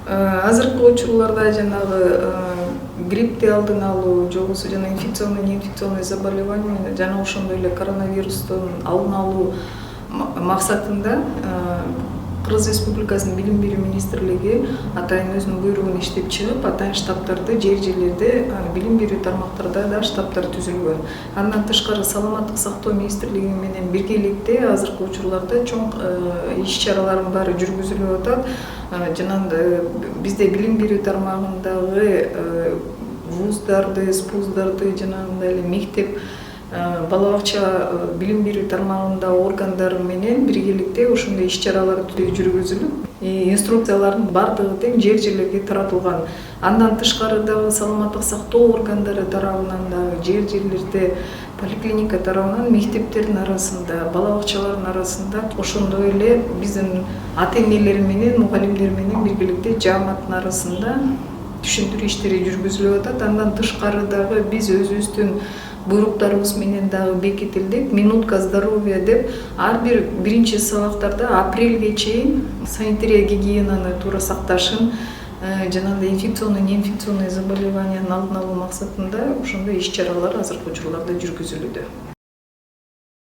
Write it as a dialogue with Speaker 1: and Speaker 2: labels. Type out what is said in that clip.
Speaker 1: Азыркы учурларда жанагы гриппти алдын алуу же болбосо жана инфекционный неинфекционный заболевание жана ошондой эле коронавирустун алдын алуу максатында Кыргыз Республикасынын Билим берүү министрлиги атайын өзүнүн буйругун иштеп чыгып, атайын штабтарды жер-жерлерде билим берүү тармактарда да штабтар түзүлгөн. Андан тышкары Саламаттык сактоо министрлиги менен биргеликте азыркы учурларда чоң иш-чаралардын баары жүргүзүлүп атат. Жана бизде билим берүү тармагындагы вуздарды, спуздарды жана мындай эле мектеп бала бакча билим берүү тармагында органдар менен биргеликте ошондой иш-чаралар жүргүзүлүп, инструкциялардын баардыгы тең жер-жерлерге таратылган. Андан тышкары дагы саламаттык сактоо органдары тарабынан дагы жер-жерлерде поликлиника тарабынан мектептердин арасында, бала бакчалардын арасында ошондой эле биздин ата-энелер менен, мугалимдер менен биргеликте жааматтын арасында түшүндүрүү иштери жүргүзүлүп атат. Андан тышкары дагы биз өзүбүздүн буйруктарыбыз менен дагы бекитилдик. Минутка здоровья деп ар бир биринчи сабактарда апрелге чейин санитария гигиенаны туура сакташын жана инфекционный неинфекционный заболеваниянын алдын алуу максатында ошондой иш-чаралар азыркы учурларда жүргүзүлүүдө.